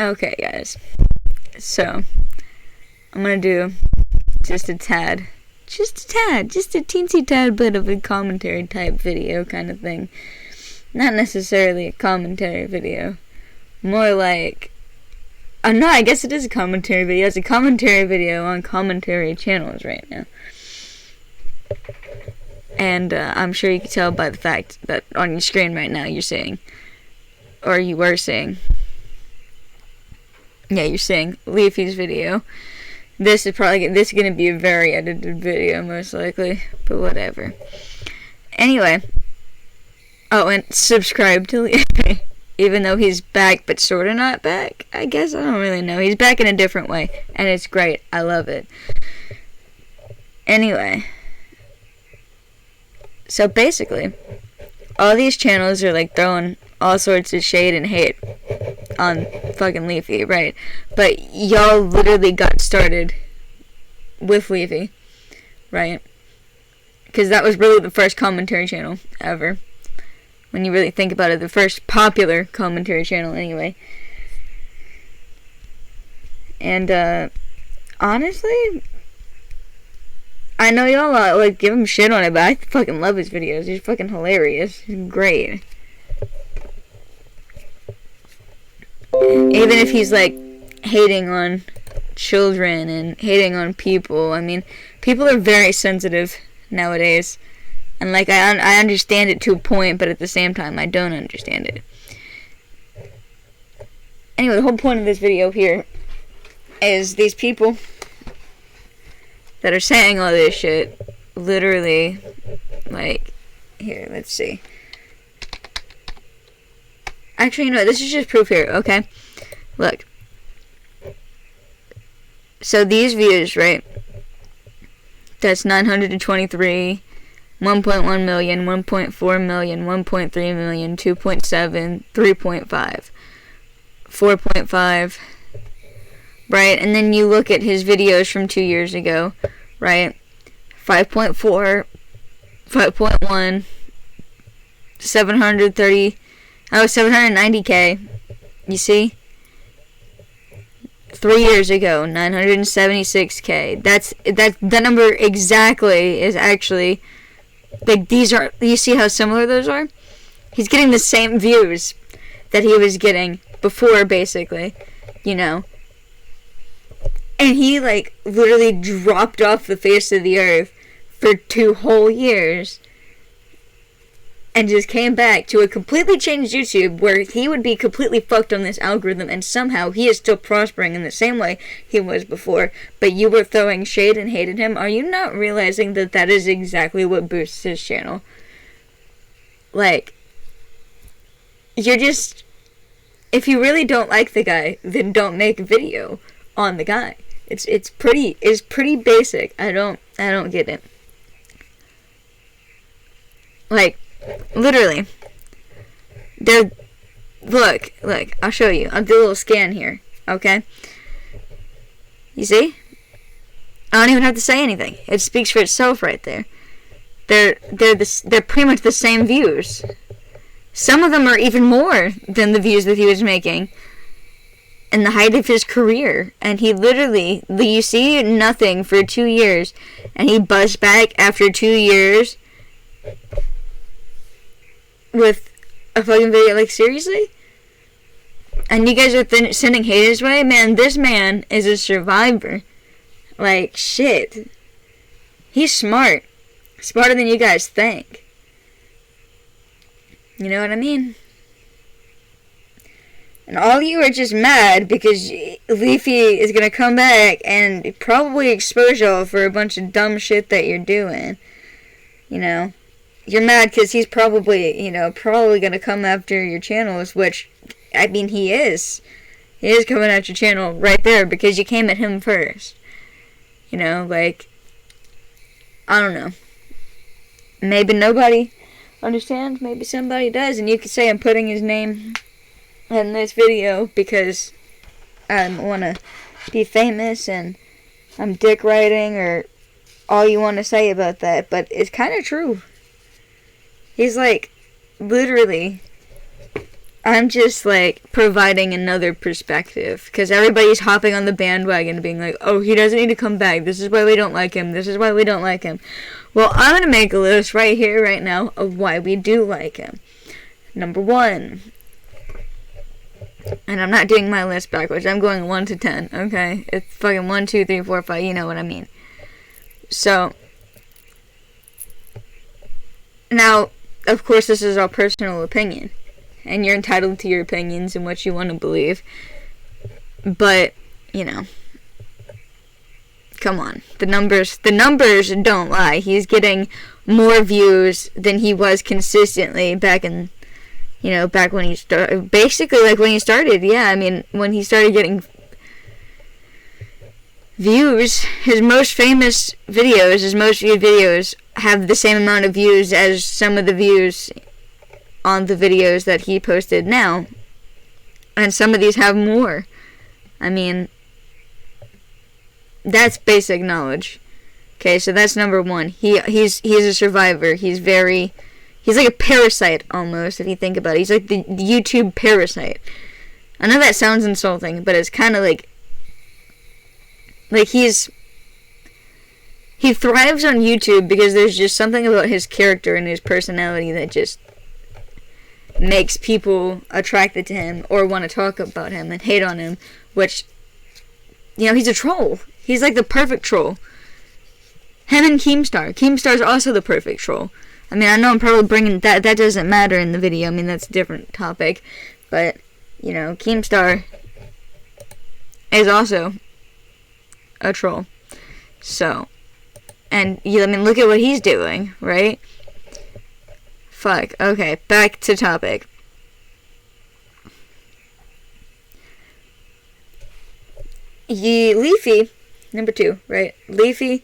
Okay, guys. So, I'm gonna do just a teensy tad bit of a commentary type video kind of thing. Not necessarily a commentary video. More like... no, I guess it is a commentary video. It's a commentary video on commentary channels right now. And I'm sure you can tell by the fact that on your screen right now you're seeing, or you were seeing, yeah, you're seeing Leafy's video. This is going to be a very edited video, most likely, but whatever. Anyway, oh, and subscribe to Leafy, even though he's back, but sort of not back, I guess. I don't really know. He's back in a different way, and it's great. I love it. Anyway, so basically, all these channels are like throwing all sorts of shade and hate on fucking Leafy, right? But y'all literally got started with Leafy, right? Because that was really the first commentary channel ever. When you really think about it, the first popular commentary channel anyway. And, honestly, I know y'all like give him shit on it, but I fucking love his videos. He's fucking hilarious. He's great. Even if he's like hating on children and hating on people, I mean, people are very sensitive nowadays, and like I understand it to a point, but at the same time I don't understand it. Anyway, the whole point of this video here is these people that are saying all this shit, literally, like, here, let's see. Actually, you know, this is just proof here, okay? Look. So these views, right? That's 923, 1.1 million, 1.4 million, 1.3 million, 2.7, 3.5, 4.5, right? And then you look at his videos from 2 years ago, right? 5.4, 5.1, 790k. You see? 3 years ago, 976k. That number exactly is actually, like, these are, you see how similar those are? He's getting the same views that he was getting before, basically, you know. And he, like, literally dropped off the face of the earth for 2 whole years. And just came back to a completely changed YouTube where he would be completely fucked on this algorithm, and somehow he is still prospering in the same way he was before, but you were throwing shade and hate at him. Are you not realizing that that is exactly what boosts his channel? Like, you're just, if you really don't like the guy, then don't make a video on the guy. It's pretty basic. I don't get it. Like, literally, look, I'll show you. I'll do a little scan here, okay? You see? I don't even have to say anything. It speaks for itself right there. They're pretty much the same views. Some of them are even more than the views that he was making in the height of his career. And he literally, you see nothing for 2 years, and he buzzed back after 2 years with a fucking video. Like, seriously? And you guys are sending hate his way? Man, this man is a survivor. Like, shit. He's smart. Smarter than you guys think. You know what I mean? And all you are just mad because Leafy is gonna come back and probably expose y'all for a bunch of dumb shit that you're doing. You know? You're mad because he's probably, probably gonna come after your channels, which, I mean, he is. He is coming at your channel right there because you came at him first. You know, like, I don't know. Maybe nobody understands, maybe somebody does, and you could say I'm putting his name in this video because I want to be famous and I'm dick riding or all you want to say about that, but it's kind of true. He's like, literally, I'm just, like, providing another perspective. Because everybody's hopping on the bandwagon and being like, oh, he doesn't need to come back. This is why we don't like him. This is why we don't like him. Well, I'm going to make a list right here, right now, of why we do like him. Number 1. And I'm not doing my list backwards. I'm going 1 to 10, okay? It's fucking 1, 2, 3, 4, 5. You know what I mean. So, now, of course, this is our personal opinion. And you're entitled to your opinions and what you want to believe. But, you know, come on. The numbers don't lie. He's getting more views than he was consistently back in, you know, back when he started. Basically, like when he started, yeah. I mean, when he started getting views, his most famous videos, his most viewed videos, have the same amount of views as some of the views on the videos that he posted now. And some of these have more. I mean, that's basic knowledge. Okay, so that's number 1. He's a survivor. He's like a parasite almost, if you think about it. He's like the YouTube parasite. I know that sounds insulting, but it's kind of like he thrives on YouTube because there's just something about his character and his personality that just makes people attracted to him or want to talk about him and hate on him, which, you know, he's a troll. He's like the perfect troll. Him and Keemstar. Keemstar's also the perfect troll. I mean, I know I'm probably bringing that doesn't matter in the video. I mean, that's a different topic. But, you know, Keemstar is also a troll. So, and, I mean, look at what he's doing, right? Fuck. Okay, back to topic. Leafy, number 2, right? Leafy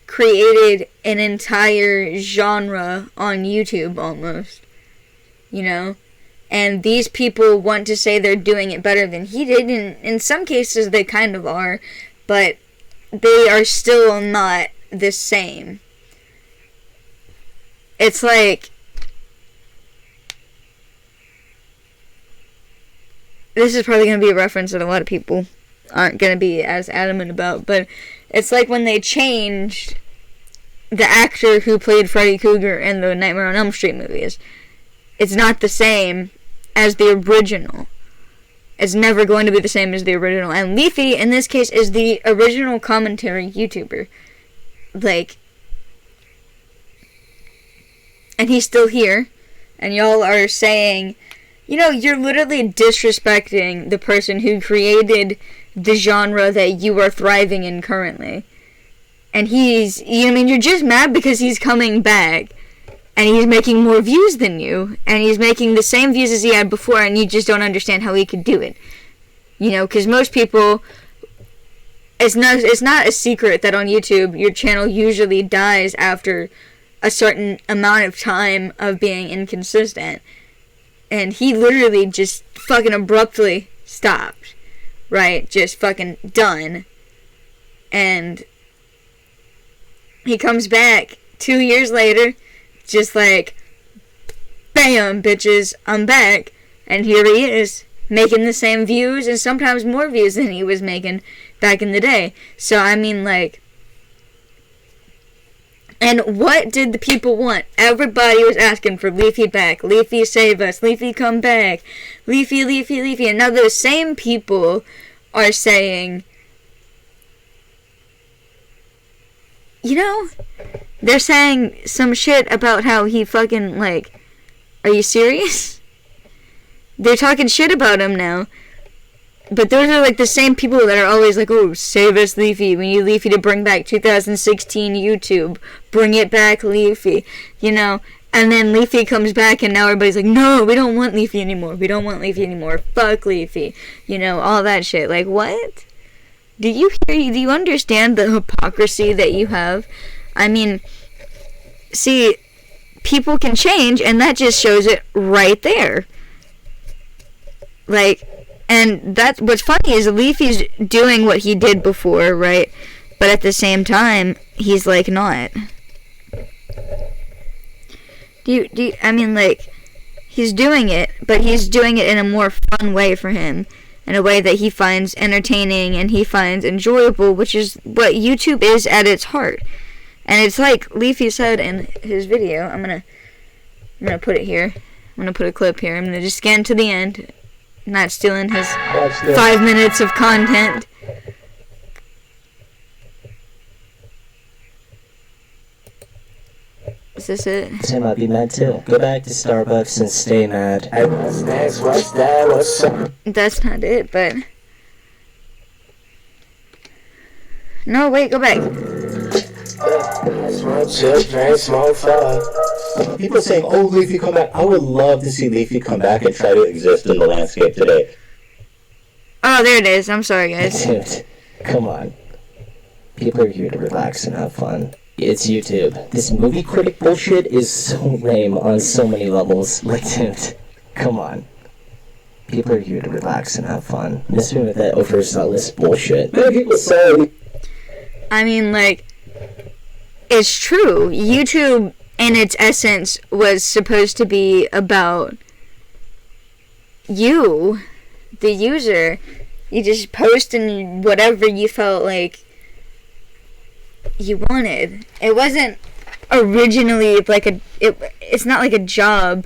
created an entire genre on YouTube, almost. You know? And these people want to say they're doing it better than he did, and in some cases they kind of are, but they are still not the same. It's like, this is probably going to be a reference that a lot of people aren't going to be as adamant about, but it's like when they changed the actor who played Freddy Krueger in the Nightmare on Elm Street movies. It's not the same as the original. It's never going to be the same as the original. And Leafy, in this case, is the original commentary YouTuber. Like, and he's still here, and y'all are saying, you know, you're literally disrespecting the person who created the genre that you are thriving in currently. And he's, you know, I mean, you're just mad because he's coming back, and he's making more views than you, and he's making the same views as he had before, and you just don't understand how he could do it. You know, because most people, it's not a secret that on YouTube, your channel usually dies after a certain amount of time of being inconsistent. And he literally just fucking abruptly stopped. Right? Just fucking done. And he comes back 2 years later, just like, bam, bitches, I'm back. And here he is, making the same views and sometimes more views than he was making back in the day. So, I mean, like, and what did the people want? Everybody was asking for Leafy back. Leafy, save us. Leafy, come back. Leafy, Leafy, Leafy. And now those same people are saying, you know, they're saying some shit about how he fucking, like, are you serious? They're talking shit about him now. But those are, like, the same people that are always like, oh, save us, Leafy. We need Leafy to bring back 2016 YouTube. Bring it back, Leafy. You know? And then Leafy comes back and now everybody's like, no, we don't want Leafy anymore. We don't want Leafy anymore. Fuck Leafy. You know, all that shit. Like, what? Do you understand the hypocrisy that you have? I mean, see, people can change, and that just shows it right there. Like, and that's what's funny is Leafy's doing what he did before, right? But at the same time, he's like not. I mean, like, he's doing it, but he's doing it in a more fun way for him, in a way that he finds entertaining and he finds enjoyable, which is what YouTube is at its heart. And it's like Leafy said in his video. I'm gonna put it here. I'm gonna put a clip here. I'm gonna just scan to the end, not stealing his 5 minutes of content. Is this it? Tim, I'd be mad too. Go back to Starbucks and stay mad. What's next? What's that? What's up? That's not it, but... No, wait, go back. People saying, oh, Leafy, come back. I would love to see Leafy come back and try to exist in the landscape today. Oh, there it is. I'm sorry, guys. Dude, come on. People are here to relax and have fun. It's YouTube. This movie critic bullshit is so lame on so many levels. Like, dude, come on. People are here to relax and have fun. Miss me with that overzealous bullshit. People say... I mean, like, it's true. YouTube, in its essence, was supposed to be about you, the user. You just post in whatever you felt like you wanted. It wasn't originally like it's not like a job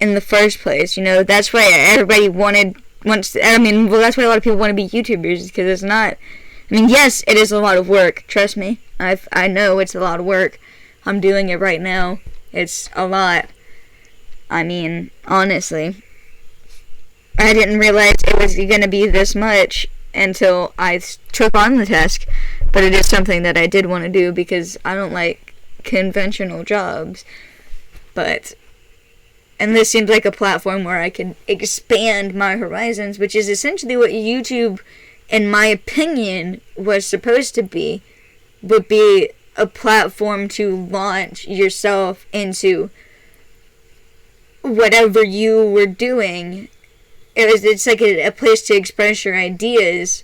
in the first place, you know. That's why everybody that's why a lot of people want to be YouTubers, because it's not, I mean, yes, it is a lot of work, trust me. I know it's a lot of work. I'm doing it right now. It's a lot. I mean, honestly, I didn't realize it was going to be this much until I took on the task. But it is something that I did want to do because I don't like conventional jobs. And this seems like a platform where I could expand my horizons, which is essentially what YouTube, in my opinion, was supposed to be. Would be a platform to launch yourself into whatever you were doing. It's like a place to express your ideas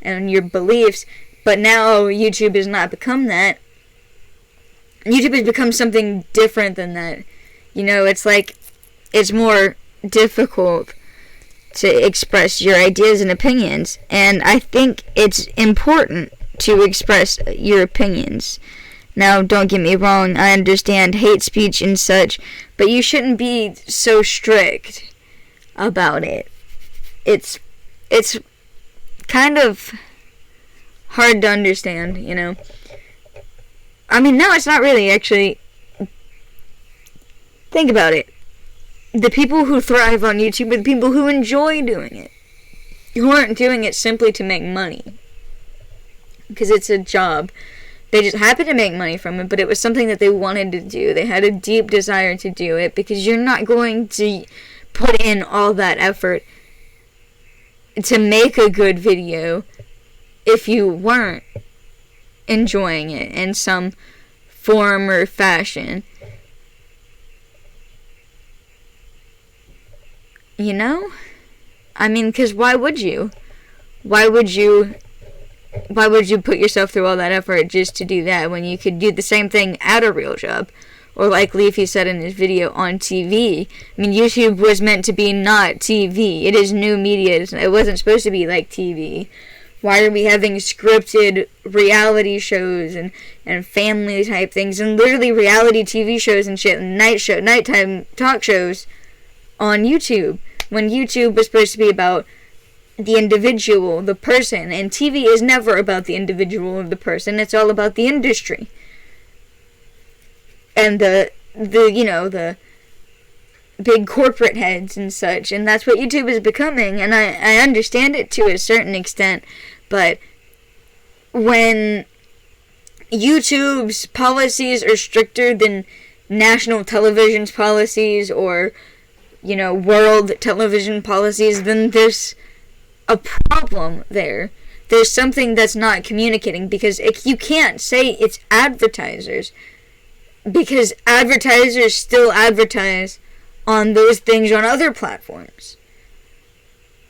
and your beliefs. But now YouTube has not become that. YouTube has become something different than that. You know, it's like, it's more difficult to express your ideas and opinions. And I think it's important to express your opinions. Now, don't get me wrong, I understand hate speech and such, but you shouldn't be so strict about it. It's kind of hard to understand, you know. I mean, no, it's not really, actually. Think about it. The people who thrive on YouTube are the people who enjoy doing it, who aren't doing it simply to make money, because it's a job. They just happen to make money from it, but it was something that they wanted to do. They had a deep desire to do it, because you're not going to put in all that effort to make a good video if you weren't enjoying it in some form or fashion. You know? I mean, because why would you? Why would you put yourself through all that effort just to do that when you could do the same thing at a real job? Or like Leafy said in his video, on TV. I mean, YouTube was meant to be not TV. It is new media. It wasn't supposed to be like TV. Why are we having scripted reality shows and family type things and literally reality TV shows and shit and nighttime talk shows on YouTube, when YouTube was supposed to be about the individual, the person, and TV is never about the individual or the person. It's all about the industry and the big corporate heads and such, and that's what YouTube is becoming. And I understand it to a certain extent, but when YouTube's policies are stricter than national television's policies or, you know, world television policies, then there's a problem there. There's something that's not communicating, because you can't say it's advertisers, because advertisers still advertise on those things on other platforms.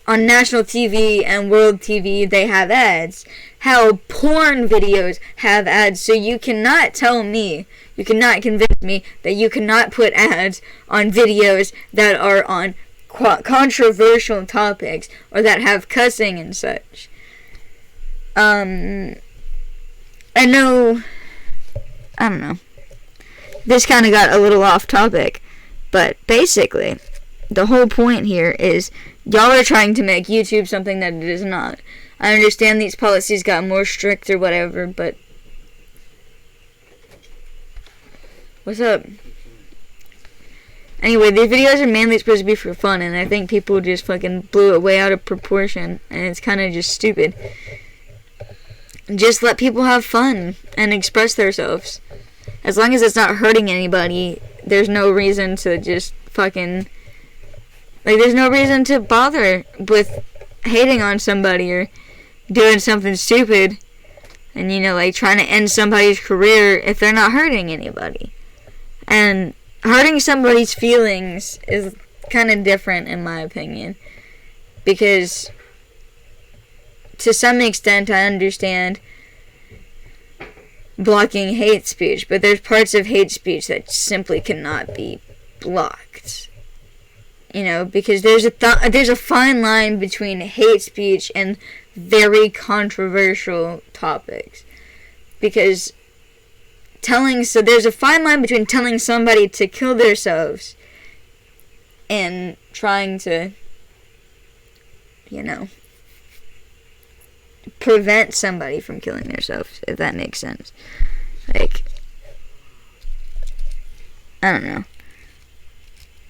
On national TV and world TV, they have ads. How porn videos have ads, so you cannot tell me You cannot convince me that you cannot put ads on videos that are on controversial topics or that have cussing and such. I know, I don't know. This kind of got a little off topic, but basically, the whole point here is y'all are trying to make YouTube something that it is not. I understand these policies got more strict or whatever, but what's up? Anyway, these videos are mainly supposed to be for fun, and I think people just fucking blew it way out of proportion, and it's kind of just stupid. Just let people have fun and express themselves. As long as it's not hurting anybody, there's no reason to just fucking... Like, there's no reason to bother with hating on somebody or doing something stupid and, you know, like, trying to end somebody's career if they're not hurting anybody. And hurting somebody's feelings is kind of different, in my opinion. Because, to some extent, I understand blocking hate speech, but there's parts of hate speech that simply cannot be blocked. You know, because there's a fine line between hate speech and very controversial topics. Because there's a fine line between telling somebody to kill themselves and trying to, you know, prevent somebody from killing themselves, if that makes sense. Like, I don't know.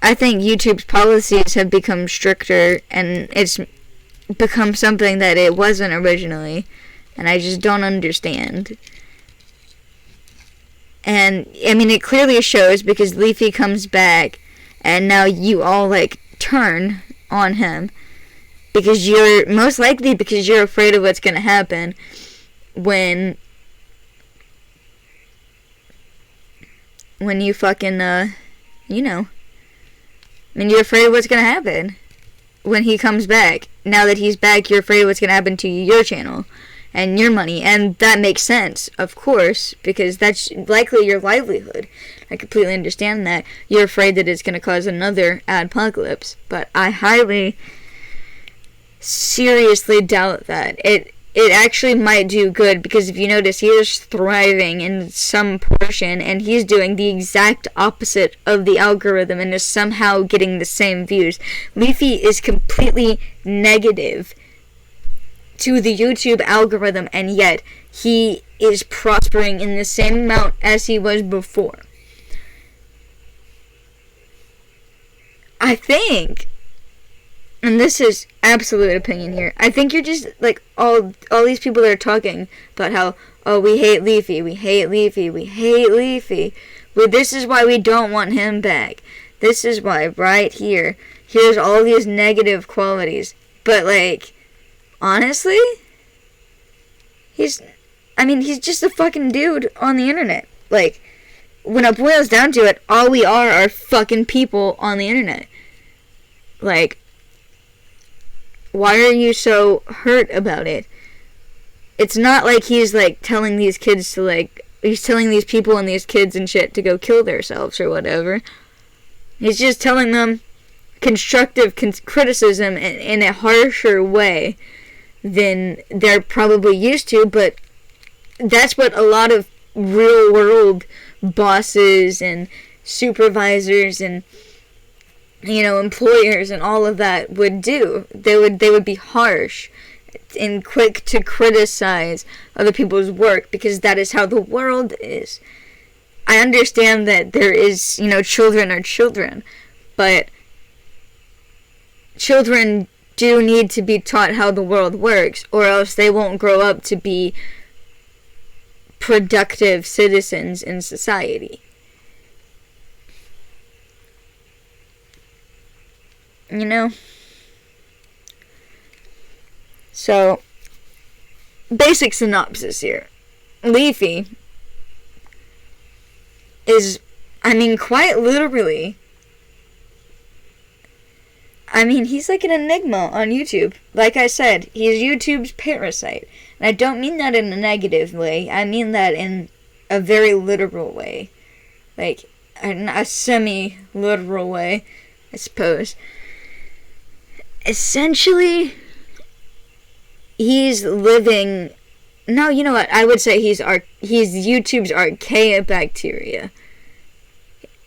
I think YouTube's policies have become stricter, and it's become something that it wasn't originally, and I just don't understand. And, I mean, it clearly shows because Leafy comes back, and now you all, like, turn on him. Because most likely because you're afraid of what's going to happen when you fucking, you know. I mean, you're afraid of what's going to happen when he comes back. Now that he's back, you're afraid of what's going to happen to your channel and your money. And that makes sense, of course, because that's likely your livelihood. I completely understand that. You're afraid that it's going to cause another adpocalypse. But I highly, seriously doubt that. It actually might do good, because if you notice, he is thriving in some portion, and he's doing the exact opposite of the algorithm and is somehow getting the same views. Leafy is completely negative to the YouTube algorithm, and yet he is prospering in the same amount as he was before. I think, and this is absolute opinion here, I think you're just, like, all these people that are talking about how, oh, we hate Leafy, we hate Leafy, we hate Leafy. Well, this is why we don't want him back. This is why, right here. Here's all these negative qualities. But, like, honestly, he's just a fucking dude on the internet. Like, when it boils down to it, all we are fucking people on the internet. Like, why are you so hurt about it? It's not like he's, like, telling these kids to, like, he's telling these people and these kids and shit to go kill themselves or whatever. He's just telling them constructive criticism in a harsher way than they're probably used to, but that's what a lot of real-world bosses and supervisors and, you know, employers and all of that would do. They would be harsh and quick to criticize other people's work, because that is how the world is. I understand that there is, you know, children are children, but children do need to be taught how the world works, or else they won't grow up to be productive citizens in society. You know? So, basic synopsis here. Leafy is, quite literally, he's like an enigma on YouTube. Like I said, he's YouTube's parasite. And I don't mean that in a negative way. I mean that in a very literal way. like, in a semi-literal way, I suppose. Essentially, he's living... No, you know what? I would say he's YouTube's archaic bacteria.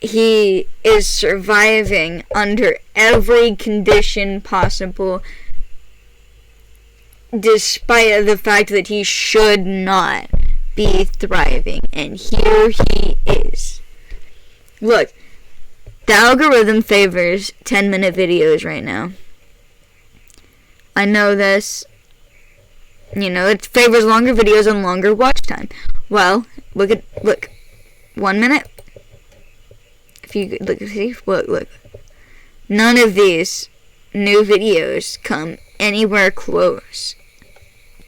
He is surviving under every condition possible, despite the fact that he should not be thriving. And here he is. Look, the algorithm favors 10-minute videos right now. I know this. You know, it favors longer videos and longer watch time. Well, look. 1 minute. If you look, see, look. None of these new videos come anywhere close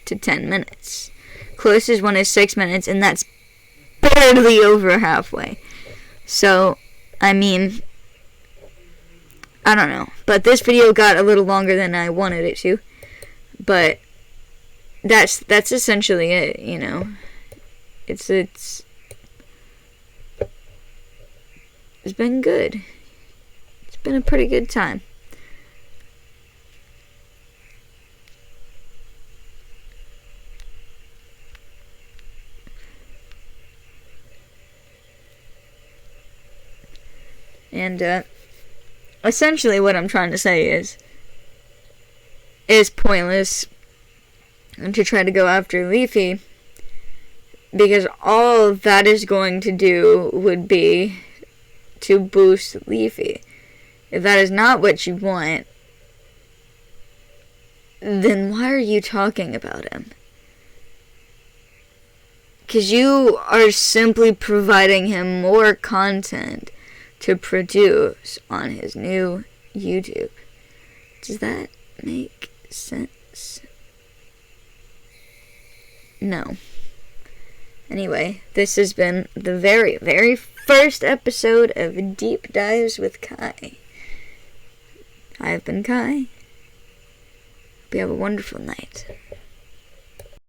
to 10 minutes. Closest one is 6 minutes, and that's barely over halfway. So, I mean, I don't know. But this video got a little longer than I wanted it to. But that's essentially it, you know. It's been good. It's been a pretty good time. And essentially what I'm trying to say is pointless to try to go after Leafy, because all that is going to do would be to boost Leafy. If that is not what you want, then why are you talking about him? Because you are simply providing him more content to produce on his new YouTube. Does that make sense? No. Anyway, this has been the very, very first episode of Deep Dives with Kai. I have been Kai. Hope you have a wonderful night.